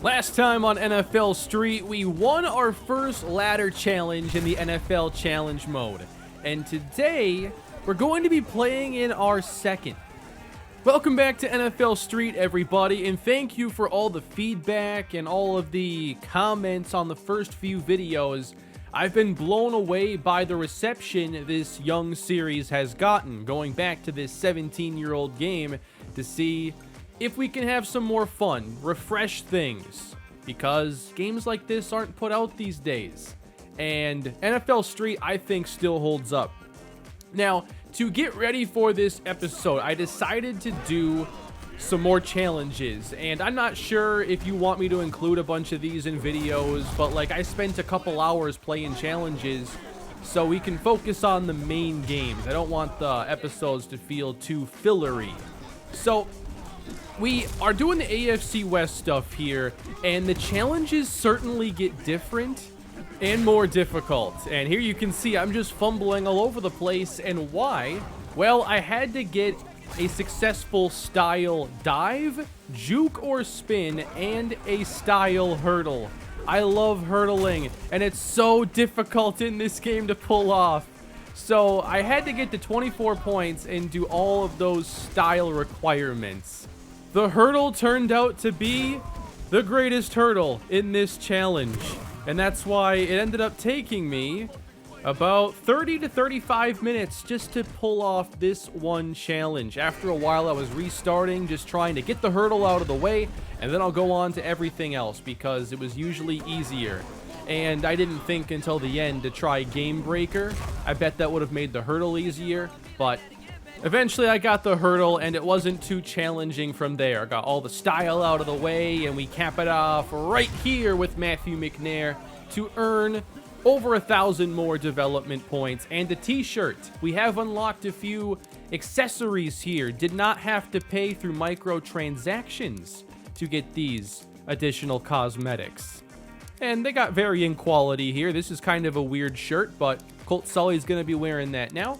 Last time on NFL Street, we won our first ladder challenge in the NFL challenge mode. And today, we're going to be playing in our second. Welcome back to NFL Street, everybody, and thank you for all the feedback and all of the comments on the first few videos. I've been blown away by the reception this young series has gotten, going back to this 17-year-old game to see if we can have some more fun, refresh things, because games like this aren't put out these days. And NFL Street, I think, still holds up. Now, to get ready for this episode, I decided to do some more challenges, and I'm not sure if you want me to include a bunch of these in videos, but like I spent a couple hours playing challenges so we can focus on the main games. I don't want the episodes to feel too fillery. So we are doing the AFC West stuff here, and the challenges certainly get different and more difficult. And here you can see I'm just fumbling all over the place. And why? Well, I had to get a successful style dive, juke or spin, and a style hurdle. I love hurdling, and it's so difficult in this game to pull off. So I had to get to 24 points and do all of those style requirements. The hurdle turned out to be the greatest hurdle in this challenge, and that's why it ended up taking me about 30 to 35 minutes just to pull off this one challenge. After a while, I was restarting, just trying to get the hurdle out of the way, and then I'll go on to everything else because it was usually easier. And I didn't think until the end to try Game Breaker. I bet that would have made the hurdle easier, but eventually I got the hurdle, and it wasn't too challenging from there. Got all the style out of the way, and we cap it off right here with Matthew McNair to earn over 1,000 more development points and a t-shirt. We have unlocked a few accessories here. Did not have to pay through microtransactions to get these additional cosmetics. And they got varying quality here. This is kind of a weird shirt, but Colt Sully's going to be wearing that now.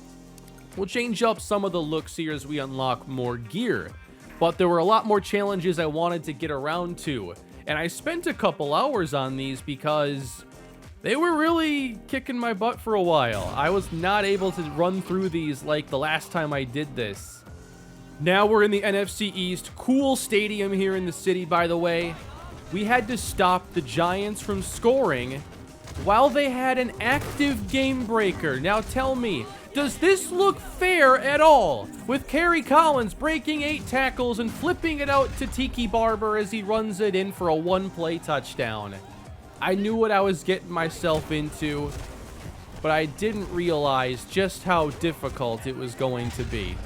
We'll change up some of the looks here as we unlock more gear. But there were a lot more challenges I wanted to get around to. And I spent a couple hours on these because they were really kicking my butt for a while. I was not able to run through these like the last time I did this. Now we're in the NFC East. Cool stadium here in the city, by the way. We had to stop the Giants from scoring while they had an active game breaker. Now tell me, does this look fair at all? With Kerry Collins breaking 8 tackles and flipping it out to Tiki Barber as he runs it in for a one-play touchdown. I knew what I was getting myself into, but I didn't realize just how difficult it was going to be.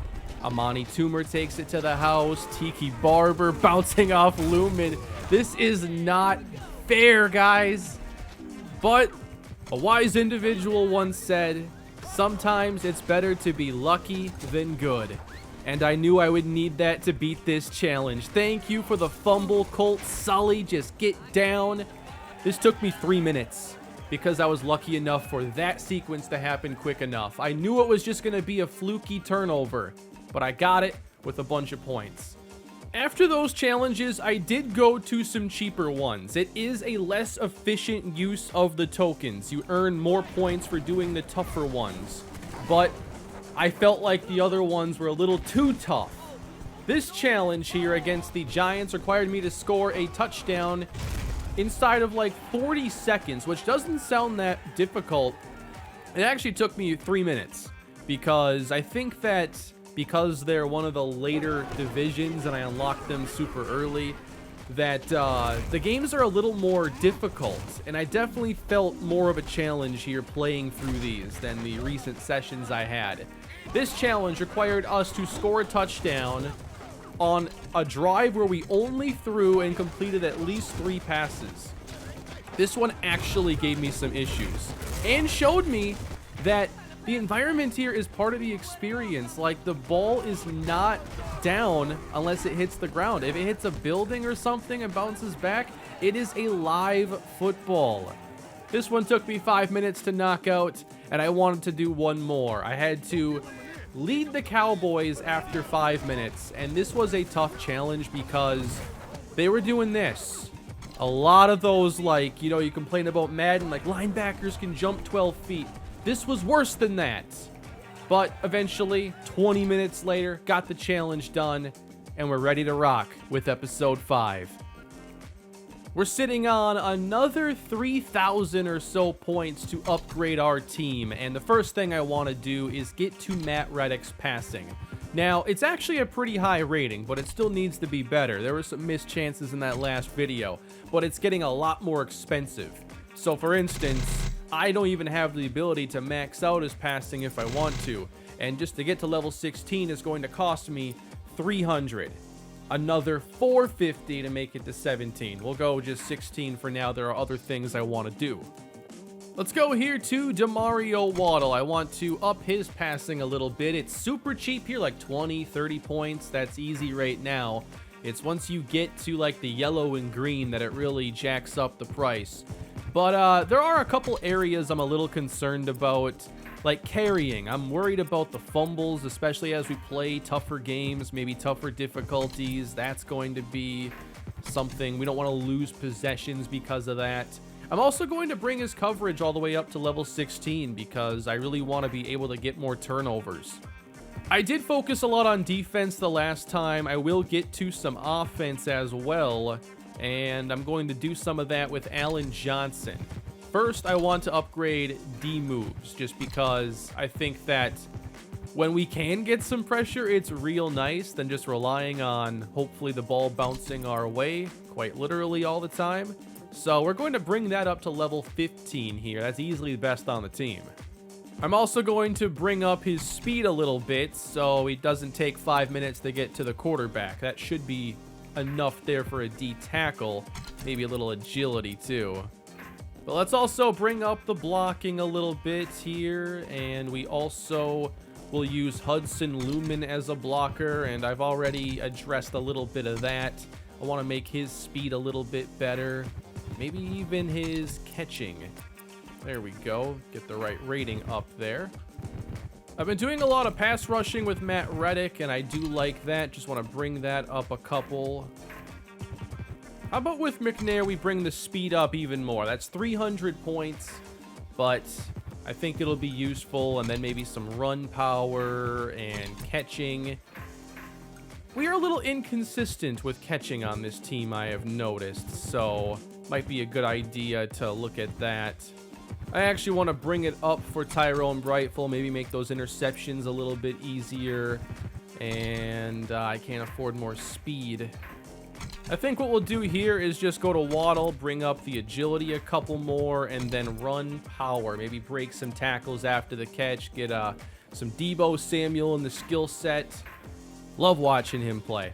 Amani Toomer takes it to the house. Tiki Barber bouncing off Lumen. This is not fair, guys. But a wise individual once said, sometimes it's better to be lucky than good. And I knew I would need that to beat this challenge. Thank you for the fumble, Colt Sully. Just get down. This took me 3 minutes because I was lucky enough for that sequence to happen quick enough. I knew it was just going to be a fluky turnover, but I got it with a bunch of points. After those challenges, I did go to some cheaper ones. It is a less efficient use of the tokens. You earn more points for doing the tougher ones, but I felt like the other ones were a little too tough. This challenge here against the Giants required me to score a touchdown inside of like 40 seconds, which doesn't sound that difficult. It actually took me 3 minutes because I think that because they're one of the later divisions and I unlocked them super early, that the games are a little more difficult, and I definitely felt more of a challenge here playing through these than the recent sessions I had. This challenge required us to score a touchdown on a drive where we only threw and completed at least 3 passes. This one actually gave me some issues and showed me that the environment here is part of the experience. Like, the ball is not down unless it hits the ground. If it hits a building or something and bounces back, it is a live football. This one took me 5 minutes to knock out, and I wanted to do one more. I had to lead the Cowboys after 5 minutes, and this was a tough challenge because they were doing this. A lot of those, like, you know, you complain about Madden, like linebackers can jump 12 feet. This was worse than that. But eventually, 20 minutes later, got the challenge done, and we're ready to rock with episode 5. We're sitting on another 3,000 or so points to upgrade our team, and the first thing I want to do is get to Matt Reddick's passing. Now, it's actually a pretty high rating, but it still needs to be better. There were some missed chances in that last video, but it's getting a lot more expensive. So for instance, I don't even have the ability to max out his passing if I want to, and just to get to level 16 is going to cost me 300. Another 450 to make it to 17. We'll go just 16 for now. There are other things I want to do. Let's go here to Demario Waddle. I want to up his passing a little bit. It's super cheap here, like 20, 30 points. That's easy right now. It's once you get to like the yellow and green that it really jacks up the price. But there are a couple areas I'm a little concerned about, like carrying. I'm worried about the fumbles, especially as we play tougher games, maybe tougher difficulties. That's going to be something. We don't want to lose possessions because of that. I'm also going to bring his coverage all the way up to level 16 because I really want to be able to get more turnovers. I did focus a lot on defense the last time. I will get to some offense as well, and I'm going to do some of that with Allen Johnson. First, I want to upgrade D moves just because I think that when we can get some pressure, it's real nice than just relying on hopefully the ball bouncing our way quite literally all the time. So we're going to bring that up to level 15 here. That's easily the best on the team. I'm also going to bring up his speed a little bit so he doesn't take 5 minutes to get to the quarterback. That should be enough there for a D tackle. Maybe a little agility too. But let's also bring up the blocking a little bit here. And we also will use Hudson Lumen as a blocker. And I've already addressed a little bit of that. I want to make his speed a little bit better. Maybe even his catching. There we go. Get the right rating up there. I've been doing a lot of pass rushing with Matt Reddick, and I do like that. Just want to bring that up a couple. How about with McNair, we bring the speed up even more? That's 300 points, but I think it'll be useful. And then maybe some run power and catching. We are a little inconsistent with catching on this team, I have noticed, so might be a good idea to look at that. I actually want to bring it up for Tyrone Brightful, maybe make those interceptions a little bit easier, and I can't afford more speed. I think what we'll do here is just go to Waddle, bring up the agility a couple more, and then run power. Maybe break some tackles after the catch, get some Deebo Samuel in the skill set. Love watching him play.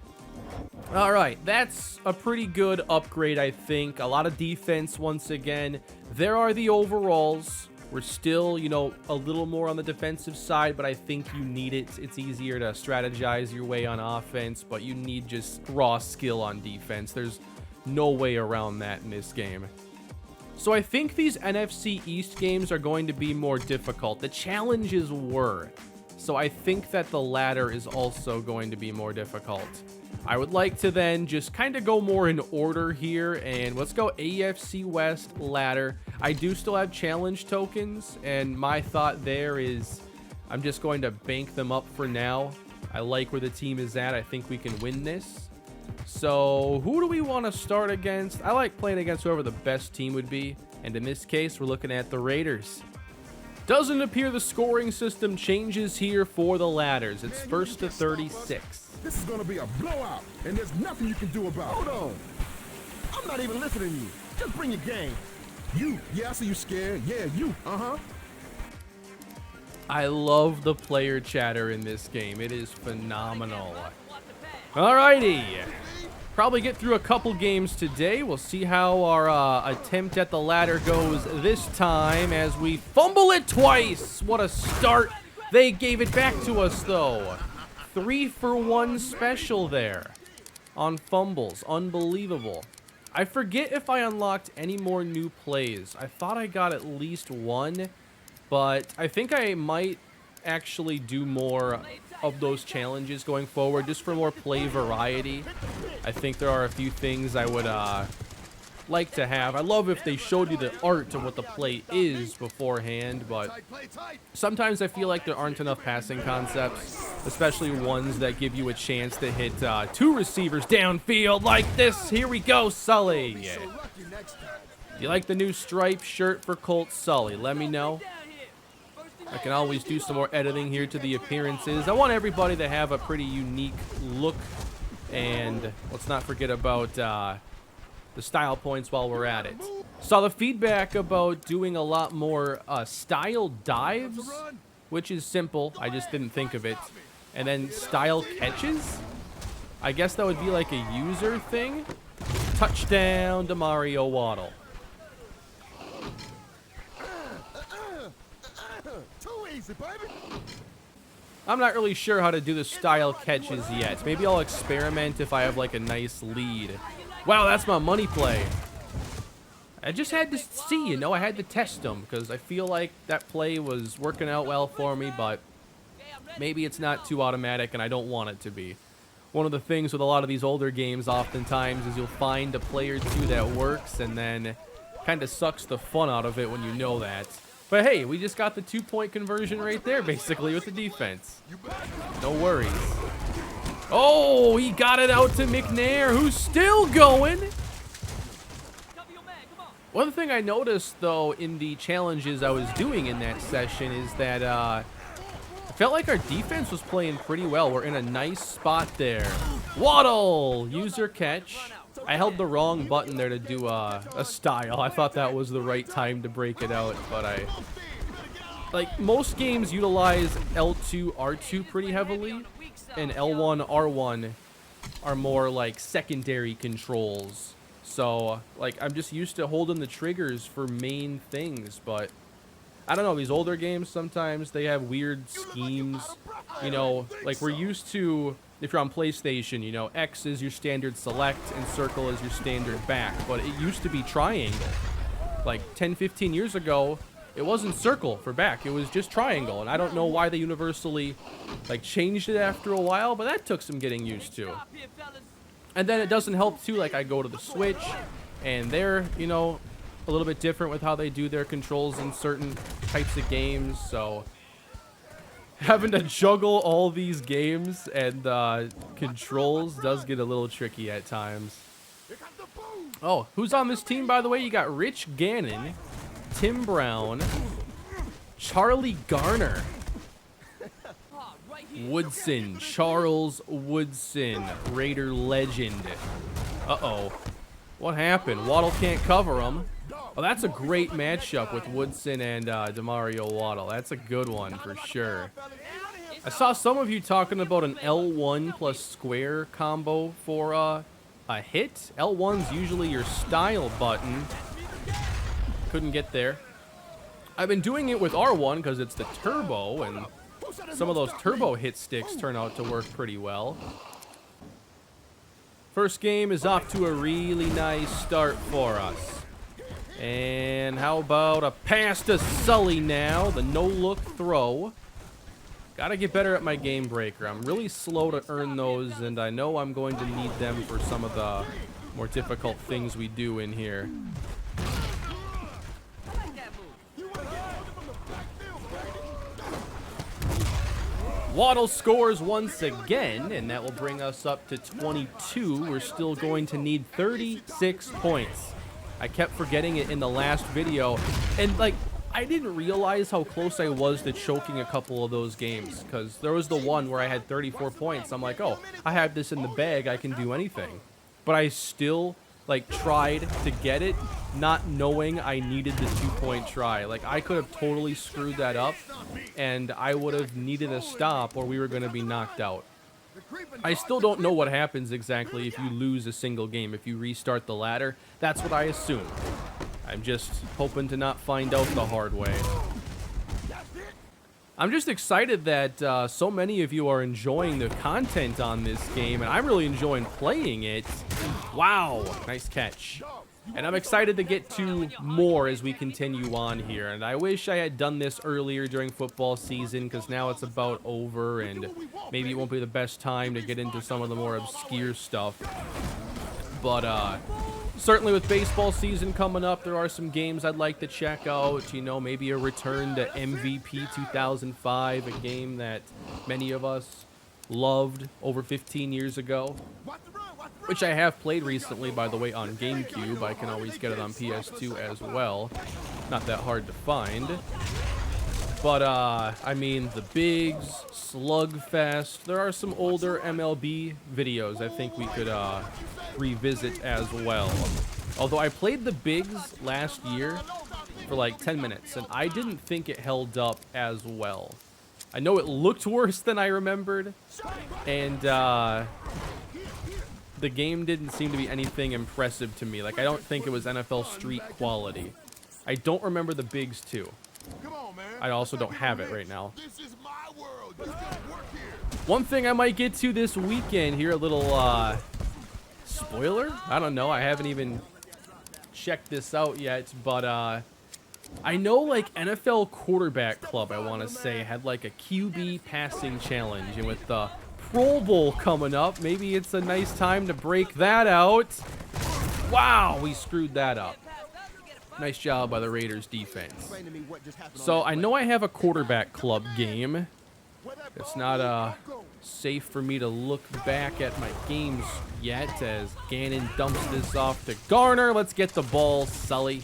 All right, that's a pretty good upgrade, I think. A lot of defense once again. There are the overalls. We're still, you know, a little more on the defensive side, but I think you need it. It's easier to strategize your way on offense, but you need just raw skill on defense. There's no way around that in this game. So I think these NFC East games are going to be more difficult. The challenges were. So I think that the ladder is also going to be more difficult. I would like to then just kind of go more in order here, and let's go AFC West ladder. I do still have challenge tokens, and my thought there is I'm just going to bank them up for now. I like where the team is at. I think we can win this. So who do we want to start against? I like playing against whoever the best team would be, and in this case, we're looking at the Raiders. Doesn't appear the scoring system changes here for the ladders. It's first to 36. This is gonna be a blowout, and there's nothing you can do about it. Hold on. I'm not even listening to you. Just bring your game. You. Yeah, I see you scared. Yeah, you. Uh-huh. I love the player chatter in this game. It is phenomenal. Alrighty. Probably get through a couple games today. We'll see how our attempt at the ladder goes this time as we fumble it twice. What a start. They gave it back to us, though. 3-for-1 special there on fumbles. Unbelievable. I forget if I unlocked any more new plays. I thought I got at least one, but I think I might actually do more of those challenges going forward just for more play variety. I think there are a few things I would like to have. I love if they showed you the art of what the play is beforehand, but sometimes I feel like there aren't enough passing concepts, especially ones that give you a chance to hit 2 receivers downfield like this. Here we go, Sully. Yeah. You like the new striped shirt for Colt Sully? Let me know. I can always do some more editing here to the appearances. I want everybody to have a pretty unique look. And let's not forget about the style points while we're at it. Saw the feedback about doing a lot more style dives, which is simple. I just didn't think of it. And then style catches? I guess that would be like a user thing. Touchdown to Mario Waddle. Too easy, baby. I'm not really sure how to do the style catches yet. Maybe I'll experiment if I have like a nice lead. Wow, that's my money play. I just had to see, you know, I had to test them because I feel like that play was working out well for me, but maybe it's not too automatic and I don't want it to be. One of the things with a lot of these older games oftentimes is you'll find a play or two that works and then kind of sucks the fun out of it when you know that. But hey, we just got the 2-point conversion right there, basically, with the defense. No worries. Oh, he got it out to McNair, who's still going. One thing I noticed, though, in the challenges I was doing in that session is that I felt like our defense was playing pretty well. We're in a nice spot there. Waddle, user catch. I held the wrong button there to do a style. I thought that was the right time to break it out, but like most games utilize L2, R2 pretty heavily, and L1, R1 are more like secondary controls. So like I'm just used to holding the triggers for main things, but I don't know, these older games sometimes they have weird schemes, you know, like we're used to. If you're on PlayStation, you know, X is your standard select and circle is your standard back. But it used to be triangle. Like 10, 15 years ago, it wasn't circle for back. It was just triangle. And I don't know why they universally, like, changed it after a while. But that took some getting used to. And then it doesn't help, too. Like, I go to the Switch. And they're, you know, a little bit different with how they do their controls in certain types of games. So having to juggle all these games and controls does get a little tricky at times. Oh, who's on this team, by the way? You got Rich Gannon, Tim Brown, Charlie Garner, Woodson, Charles Woodson, Raider legend. Uh-oh. What happened? Waddle can't cover him. Oh, that's a great matchup with Woodson and Demario Waddle. That's a good one for sure. I saw some of you talking about an L1 plus square combo for a hit. L1's usually your style button. Couldn't get there. I've been doing it with R1 because it's the turbo, and some of those turbo hit sticks turn out to work pretty well. First game is off to a really nice start for us. And how about a pass to Sully now? The no-look throw. Gotta get better at my game breaker. I'm really slow to earn those, and I know I'm going to need them for some of the more difficult things we do in here. Waddle scores once again, and that will bring us up to 22. We're still going to need 36 points. I kept forgetting it in the last video, and like I didn't realize how close I was to choking a couple of those games, because there was the one where I had 34 points. I'm like, oh, I have this in the bag, I can do anything. But I still like tried to get it, not knowing I needed the 2-point try. Like I could have totally screwed that up, and I would have needed a stop, or we were going to be knocked out. I still don't know what happens exactly if you lose a single game, if you restart the ladder. That's what I assume. I'm just hoping to not find out the hard way. I'm just excited that so many of you are enjoying the content on this game, and I'm really enjoying playing it. Wow, nice catch. And I'm excited to get to more as we continue on here. And I wish I had done this earlier during football season, because now it's about over, and maybe it won't be the best time to get into some of the more obscure stuff. But Certainly with baseball season coming up, there are some games I'd like to check out. You know, maybe a return to MVP 2005, a game that many of us loved over 15 years ago, which I have played recently, by the way, on GameCube. I can always get it on PS2 as well. Not that hard to find. But, I mean, the Bigs, Slugfest, there are some older MLB videos I think we could, revisit as well. Although I played the Bigs last year for like 10 minutes, and I didn't think it held up as well. I know it looked worse than I remembered, and, the game didn't seem to be anything impressive to me. Like, I don't think it was NFL Street quality. I don't remember the Bigs too. I also don't have it right now. One thing I might get to this weekend here, a little spoiler? I don't know. I haven't even checked this out yet, but I know like NFL Quarterback Club, I want to say, had like a QB passing challenge, and with the Pro Bowl coming up, maybe it's a nice time to break that out. Wow, we screwed that up. Nice job by the Raiders defense. So I know I have a Quarterback Club game. It's not safe for me to look back at my games yet, as Gannon dumps this off to Garner. Let's get the ball, Sully.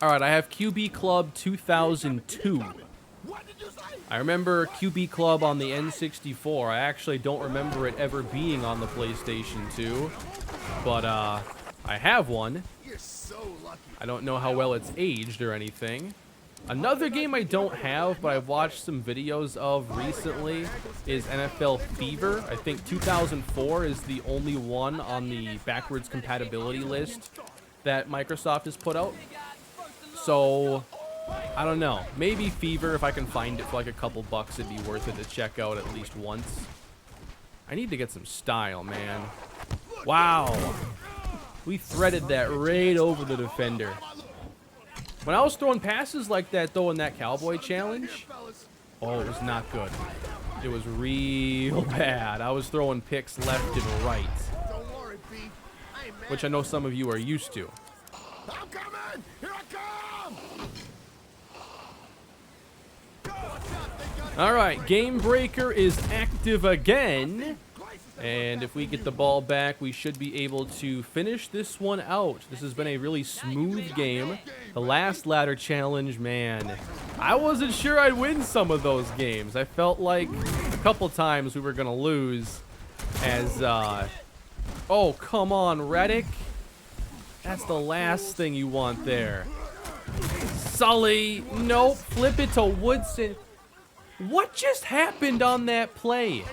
All right, I have QB Club 2002. I remember QB Club on the N64. I actually don't remember it ever being on the PlayStation 2, but I have one. I don't know how well it's aged or anything. Another game I don't have, but I've watched some videos of recently, is NFL Fever. I think 2004 is the only one on the backwards compatibility list that Microsoft has put out. So, I don't know. Maybe Fever, if I can find it for like a couple bucks, it'd be worth it to check out at least once. I need to get some style, man. Wow. We threaded that right over the defender. When I was throwing passes like that, though, in that Cowboy Challenge, oh, it was not good. It was real bad. I was throwing picks left and right, which I know some of you are used to. I'm coming! Here I come! All right, Game Breaker is active again. And if we get the ball back, we should be able to finish this one out. This has been a really smooth game. The last ladder challenge, man, I wasn't sure I'd win some of those games. I felt like a couple times we were going to lose as, oh, come on, Reddick. That's the last thing you want there. Sully, nope, flip it to Woodson. What just happened on that play?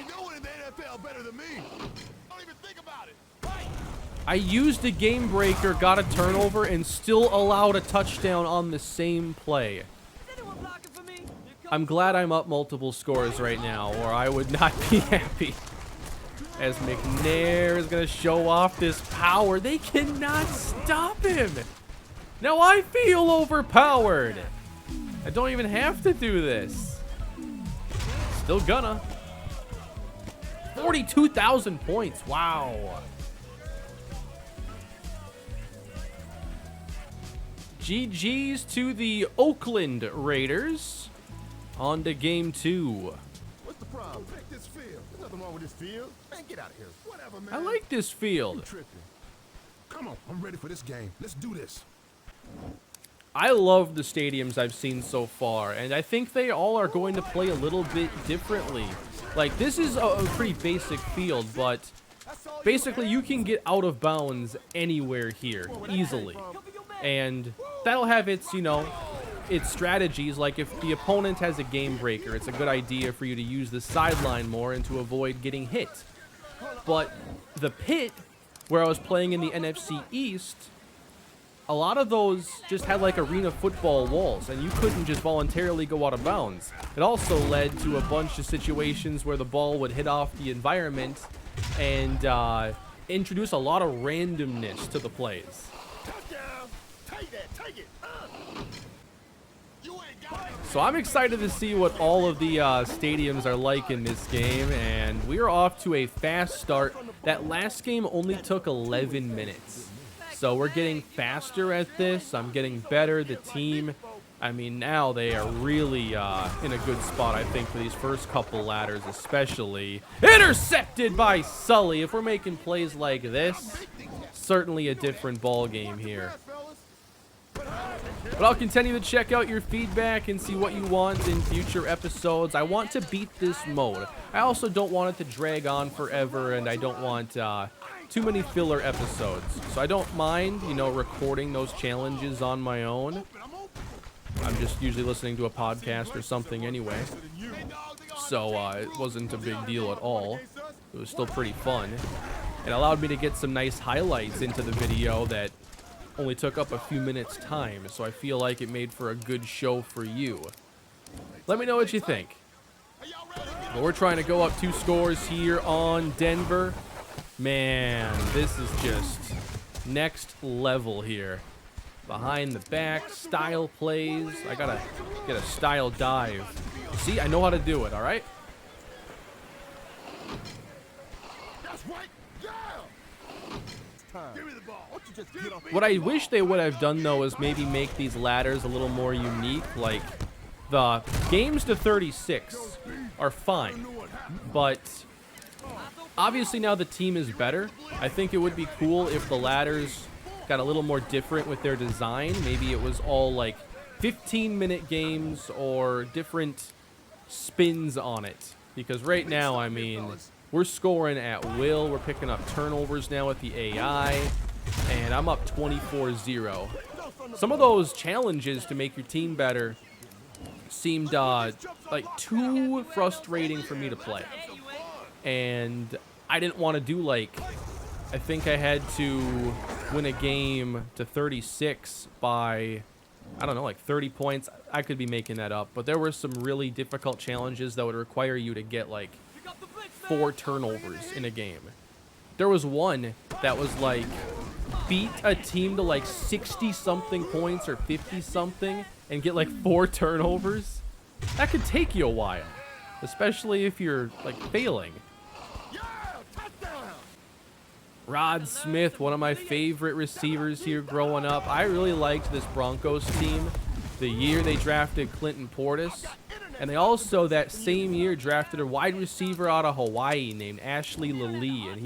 I used a game breaker, got a turnover, and still allowed a touchdown on the same play. I'm glad I'm up multiple scores right now, or I would not be happy. As McNair is going to show off this power. They cannot stop him. Now I feel overpowered. I don't even have to do this. Still gonna. 42,000 points. Wow. GG's to the Oakland Raiders. On to game 2. What's the problem? Take this field. There's nothing wrong with this field. Man, get out of here. Whatever, man. I like this field. You tripping. Come on, I'm ready for this game. Let's do this. I love the stadiums I've seen so far, and I think they all are going to play a little bit differently. Like, this is a pretty basic field, but basically you can get out of bounds anywhere here easily. And that'll have its, you know, its strategies. Like, if the opponent has a game breaker, it's a good idea for you to use the sideline more and to avoid getting hit. But the pit, where I was playing in the NFC East, a lot of those just had like arena football walls, and you couldn't just voluntarily go out of bounds. It also led to a bunch of situations where the ball would hit off the environment and introduce a lot of randomness to the plays. So I'm excited to see what all of the stadiums are like in this game, and we are off to a fast start. That last game only took 11 minutes. So we're getting faster at this. I'm getting better. The team, I mean, now they are really in a good spot, I think, for these first couple ladders especially. Intercepted by Sully. If we're making plays like this, certainly a different ball game here. But I'll continue to check out your feedback and see what you want in future episodes. I want to beat this mode. I also don't want it to drag on forever, and I don't want too many filler episodes. So I don't mind, you know, recording those challenges on my own. I'm just usually listening to a podcast or something anyway. So it wasn't a big deal at all. It was still pretty fun. It allowed me to get some nice highlights into the video that only took up a few minutes time, so I feel like it made for a good show for you. Let me know what you think. But we're trying to go up 2 scores here on Denver. Man, this is just next level here. Behind the back, style plays. I gotta get a style dive. See, I know how to do it, all right? That's right. Yeah. Give me the ball. What I wish they would have done, though, is maybe make these ladders a little more unique. Like, the games to 36 are fine, but obviously now the team is better. I think it would be cool if the ladders got a little more different with their design. Maybe it was all, like, 15-minute games or different spins on it. Because right now, I mean, we're scoring at will. We're picking up turnovers now with the AI. And I'm up 24-0. Some of those challenges to make your team better seemed like too frustrating for me to play. And I didn't want to do, like, I think I had to win a game to 36 by, I don't know, like 30 points. I could be making that up. But there were some really difficult challenges that would require you to get, like, 4 turnovers in a game. There was one that was, like, beat a team to, like, 60-something points or 50-something and get, like, 4 turnovers. That could take you a while, especially if you're, like, failing. Rod Smith, one of my favorite receivers here growing up. I really liked this Broncos team the year they drafted Clinton Portis. And they also, that same year, drafted a wide receiver out of Hawaii named Ashley Lilly. And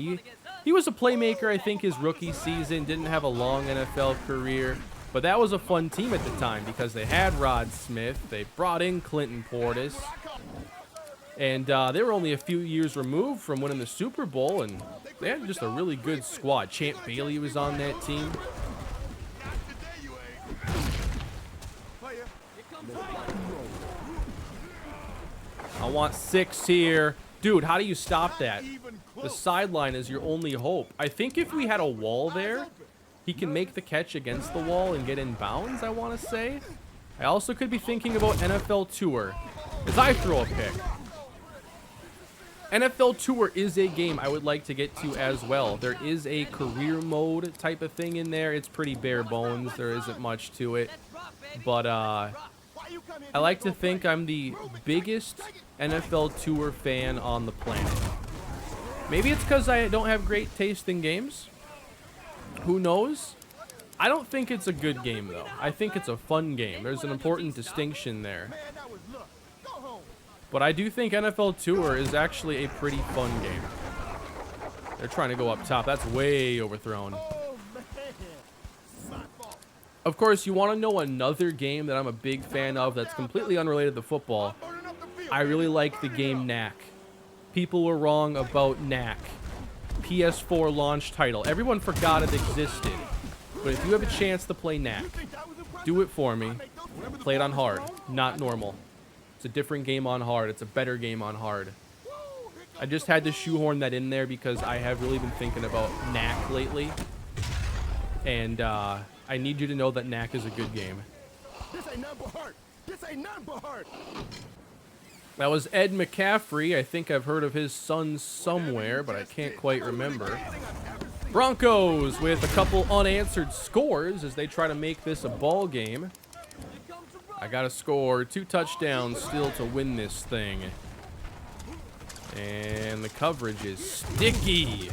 he was a playmaker, I think, his rookie season. Didn't have a long NFL career. But that was a fun team at the time because they had Rod Smith. They brought in Clinton Portis. And they were only a few years removed from winning the Super Bowl. And they had just a really good squad. Champ Bailey was on that team. I want 6 here. Dude, how do you stop that? The sideline is your only hope. I think if we had a wall there, he can make the catch against the wall and get in bounds, I want to say. I also could be thinking about NFL Tour as I throw a pick. NFL Tour is a game I would like to get to as well. There is a career mode type of thing in there. It's pretty bare bones. There isn't much to it. But I like to think I'm the biggest NFL Tour fan on the planet. Maybe it's because I don't have great taste in games. Who knows? I don't think it's a good game, though. I think it's a fun game. There's an important distinction there. But I do think NFL Tour is actually a pretty fun game. They're trying to go up top. That's way overthrown. Of course, you want to know another game that I'm a big fan of that's completely unrelated to football. I really like the game Knack. People were wrong about Knack. PS4 launch title. Everyone forgot it existed. But if you have a chance to play Knack, do it for me. Play it on hard, not normal. It's a different game on hard. It's a better game on hard. I just had to shoehorn that in there because I have really been thinking about Knack lately. And I need you to know that Knack is a good game. This ain't nothing but hurt. This ain't nothing but hurt. That was Ed McCaffrey. I think I've heard of his son somewhere, but I can't quite remember. Broncos with a couple unanswered scores as they try to make this a ball game. I got to score 2 touchdowns still to win this thing. And the coverage is sticky.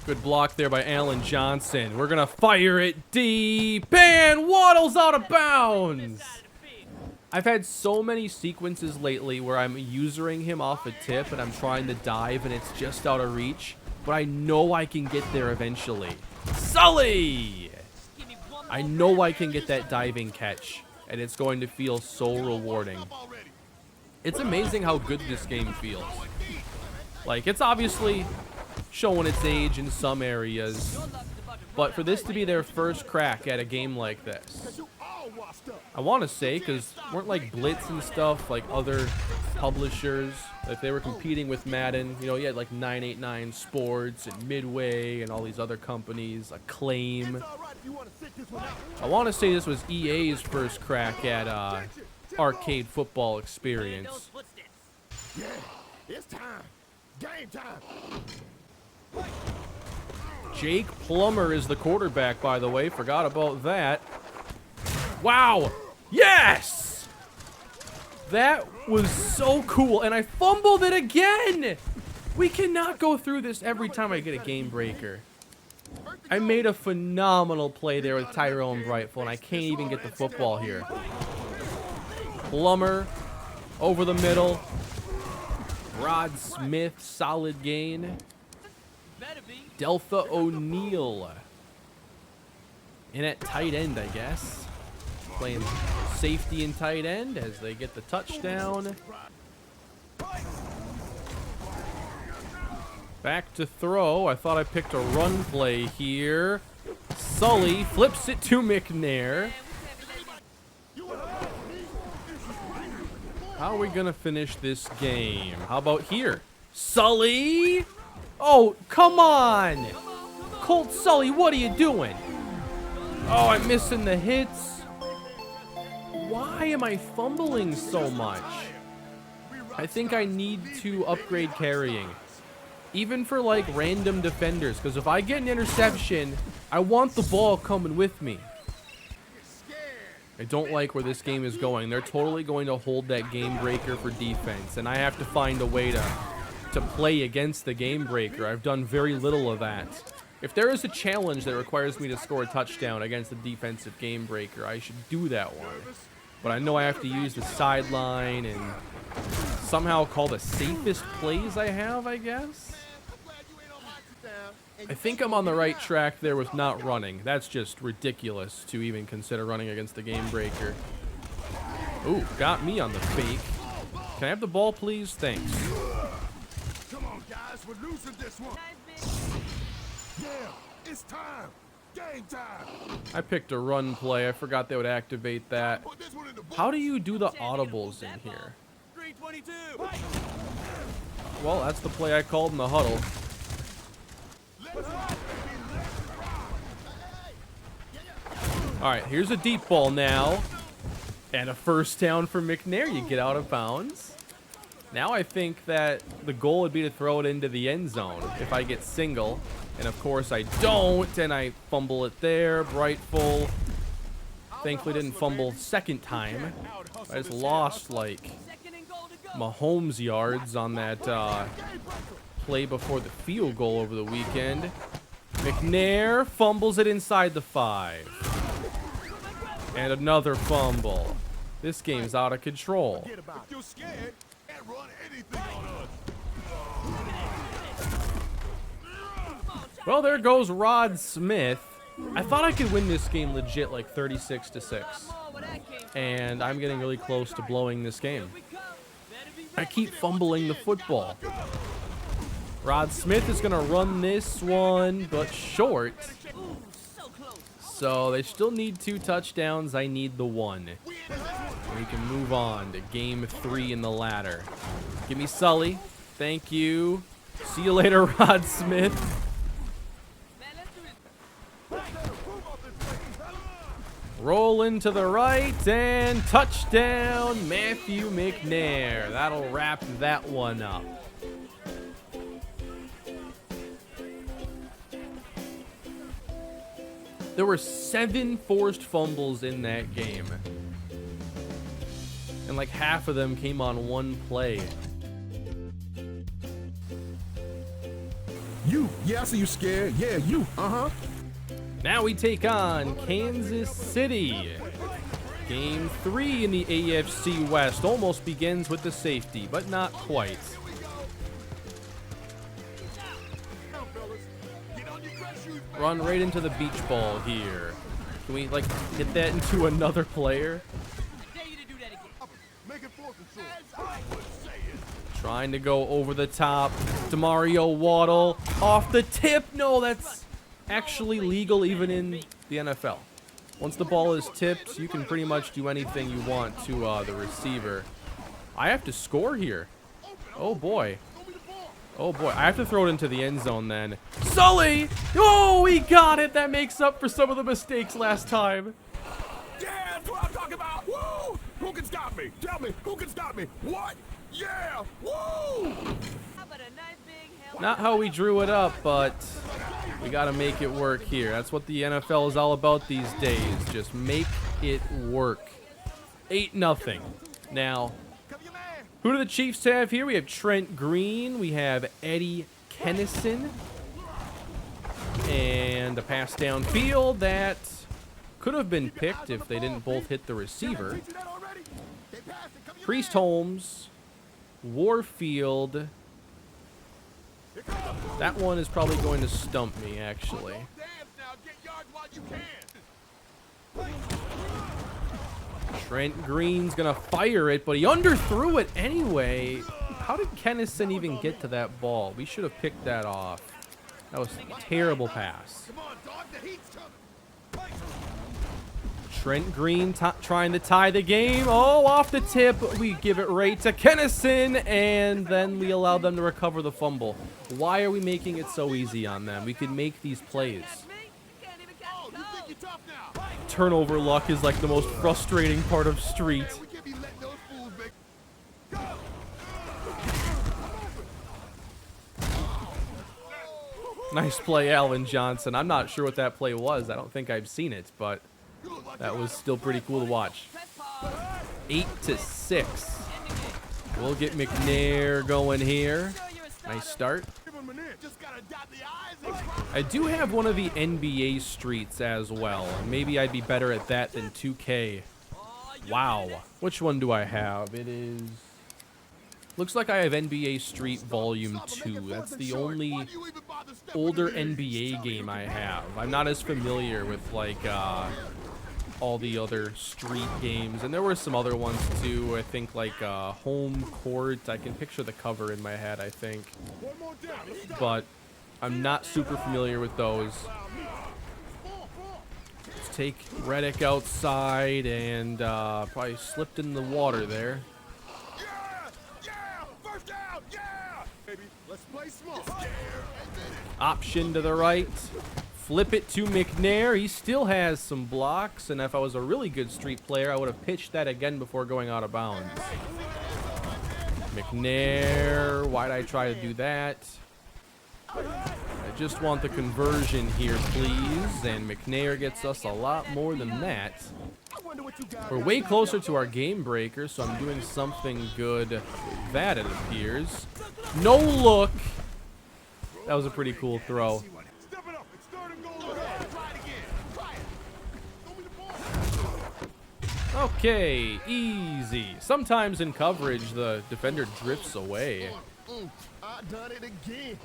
Good block there by Allen Johnson. We're going to fire it deep, and Waddle's out of bounds. I've had so many sequences lately where I'm usering him off a tip and I'm trying to dive and it's just out of reach, but I know I can get there eventually. Sully! I know I can get that diving catch, and it's going to feel so rewarding. It's amazing how good this game feels. Like, it's obviously showing its age in some areas, but for this to be their first crack at a game like this, I want to say, because weren't like Blitz and stuff, like other publishers, if they were competing with Madden, you know, you had like 989 Sports and Midway and all these other companies, Acclaim. I want to say this was EA's first crack at arcade football experience. Yeah, it's time. Game time. Jake Plummer is the quarterback, by the way. Forgot about that. Wow. Yes! That was so cool. And I fumbled it again. We cannot go through this every time I get a game breaker. I made a phenomenal play there with Tyrone Brightful, and I can't even get the football here. Plummer over the middle. Rod Smith, solid gain. Deltha O'Neal in at tight end, I guess. Playing safety and tight end as they get the touchdown. Back to throw. I thought I picked a run play here. Sully flips it to McNair. How are we going to finish this game? How about here? Sully! Oh, come on! Colt Sully, what are you doing? Oh, I'm missing the hits. Why am I fumbling so much? I think I need to upgrade carrying. Even for like random defenders, because if I get an interception, I want the ball coming with me. I don't like where this game is going. They're totally going to hold that game breaker for defense, and I have to find a way to play against the game breaker. I've done very little of that. If there is a challenge that requires me to score a touchdown against the defensive game breaker, I should do that one. But I know I have to use the sideline and somehow call the safest plays I have, I guess. I think I'm on the right track there with not running. That's just ridiculous to even consider running against the game breaker. Ooh, got me on the fake. Can I have the ball, please? Thanks. Come on, guys, we're losing this one. Yeah, it's time. Game time. I picked a run play. I forgot they would activate that. How do you do the audibles in here? Well, that's the play I called in the huddle. All right, here's a deep ball now. And a first down for McNair. You get out of bounds. Now I think that the goal would be to throw it into the end zone if I get single. And of course I don't, and I fumble it there. Brightful. Thankfully didn't fumble second time. I just lost like Mahomes yards on that play before the field goal over the weekend. McNair fumbles it inside the 5. And another fumble. This game's out of control. Well, there goes Rod Smith. I thought I could win this game legit like 36-6. And I'm getting really close to blowing this game. I keep fumbling the football. Rod Smith is going to run this one, but short. So they still need 2 touchdowns. I need the 1. We can move on to game 3 in the ladder. Give me Sully. Thank you. See you later, Rod Smith. Rolling to the right, and touchdown, Matthew McNair. That'll wrap that one up. There were 7 forced fumbles in that game. And like half of them came on one play. You, yeah, I see you scared. Yeah, you, uh-huh. Now we take on Kansas City. Game 3 in the AFC West almost begins with the safety, but not quite. Run right into the beach ball here. Can we, like, hit that into another player? Trying to go over the top. DeMario Waddle off the tip. No, that's actually legal even in the NFL. Once the ball is tipped, you can pretty much do anything you want to the receiver. I have to score here. Oh, boy. Oh, boy. I have to throw it into the end zone then. Sully! Oh, we got it! That makes up for some of the mistakes last time. Yeah, that's what I'm talking about. Woo! Who can stop me? Tell me, who can stop me? What? Yeah! Woo! Not how we drew it up, but we got to make it work here. That's what the NFL is all about these days. Just make it work. 8-0. Now, who do the Chiefs have here? We have Trent Green. We have Eddie Kennison. And a pass downfield that could have been picked if they didn't both hit the receiver. Priest Holmes. Warfield. That one is probably going to stump me, actually. Trent Green's gonna fire it, but he underthrew it anyway. How did Kennison even get to that ball? We should have picked that off. That was a terrible pass. Trent Green trying to tie the game. Oh, off the tip. We give it right to Kennison, and then we allow them to recover the fumble. Why are we making it so easy on them? We can make these plays. Turnover luck is like the most frustrating part of Street. Nice play, Alvin Johnson. I'm not sure what that play was. I don't think I've seen it, but that was still pretty cool to watch. 8-6. We'll get McNair going here. Nice start. I do have one of the NBA streets as well. Maybe I'd be better at that than 2K. Wow. Which one do I have? It is... Looks like I have NBA Street Volume 2. That's the only older NBA game I have. I'm not as familiar with, like, all the other Street games. And there were some other ones, too. I think, like, Home Court. I can picture the cover in my head, I think. But I'm not super familiar with those. Let's take Reddick outside and probably slipped in the water there. Option to the right. Flip it to McNair. He still has some blocks, and if I was a really good Street player, I would have pitched that again before going out of bounds. McNair, why'd I try to do that? I just want the conversion here, please, and McNair gets us a lot more than that. We're way closer to our game breaker, so I'm doing something good with that, it appears. No look. That was a pretty cool throw. Okay, easy. Sometimes in coverage, the defender drifts away. I done it again.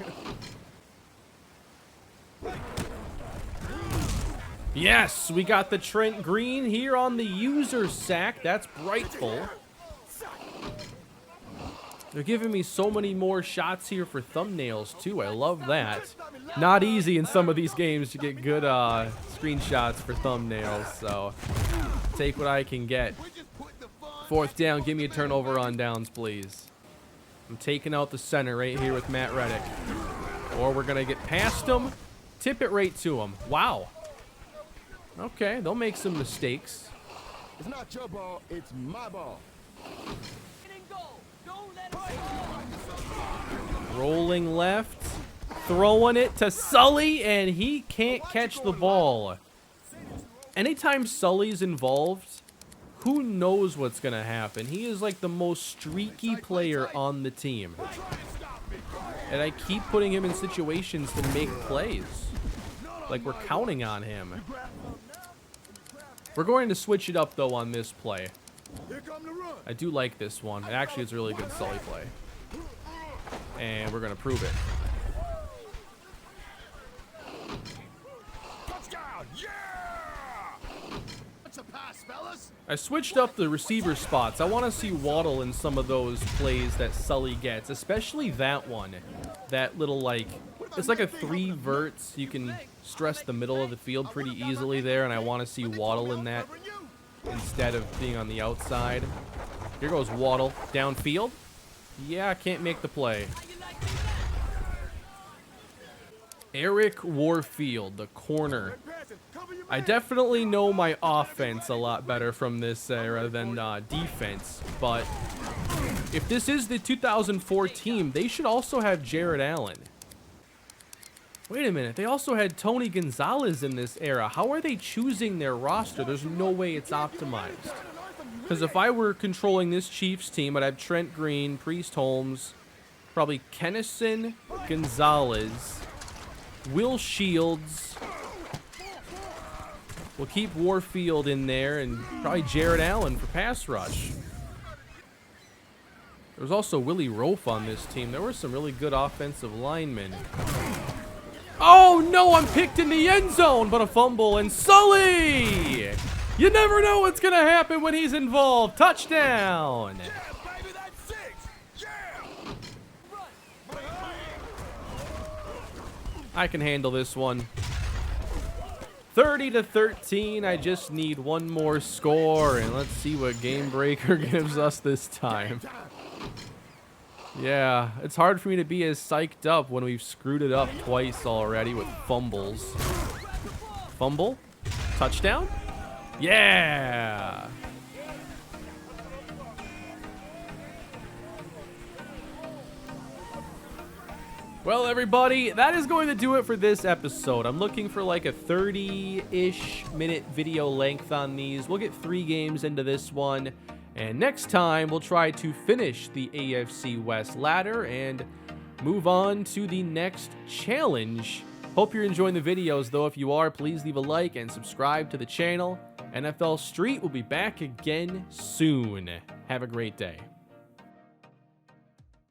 Yes, we got the Trent Green here on the user sack. That's rightful. They're giving me so many more shots here for thumbnails, too. I love that. Not easy in some of these games to get good screenshots for thumbnails, so take what I can get. 4th down, give me a turnover on downs, please. I'm taking out the center right here with Matt Reddick. Or we're going to get past him, tip it right to him. Wow. Okay, they'll make some mistakes. It's not your ball, it's my ball. Rolling left, throwing it to Sully, and he can't catch the ball. Anytime Sully's involved, who knows what's going to happen. He is like the most streaky player on the team. And I keep putting him in situations to make plays. Like we're counting on him. We're going to switch it up, though, on this play. I do like this one. It actually is a really good Sully play. And we're going to prove it. I switched up the receiver spots. I want to see Waddle in some of those plays that Sully gets, especially that one. That little, like, it's like a 3 verts. You can stress the middle of the field pretty easily there, and I want to see Waddle in that instead of being on the outside. Here goes Waddle. Downfield. Yeah, I can't make the play. Eric Warfield, the corner. I definitely know my offense a lot better from this era than defense, but if this is the 2004 team, they should also have Jared Allen. Wait a minute, they also had Tony Gonzalez in this era. How are they choosing their roster? There's no way it's optimized. Because if I were controlling this Chiefs team, I'd have Trent Green, Priest Holmes, probably Kennison, Gonzalez, Will Shields. We'll keep Warfield in there and probably Jared Allen for pass rush. There was also Willie Rofe on this team. There were some really good offensive linemen. Oh no, I'm picked in the end zone, but a fumble, and Sully! You never know what's gonna happen when he's involved. Touchdown! I can handle this one. 30-13. I just need one more score, and let's see what Game Breaker gives us this time. Yeah, it's hard for me to be as psyched up when we've screwed it up twice already with fumbles. Fumble? Touchdown? Yeah! Well, everybody, that is going to do it for this episode. I'm looking for like a 30-ish minute video length on these. We'll get 3 games into this one. And next time, we'll try to finish the AFC West ladder and move on to the next challenge. Hope you're enjoying the videos, though. If you are, please leave a like and subscribe to the channel. NFL Street will be back again soon. Have a great day.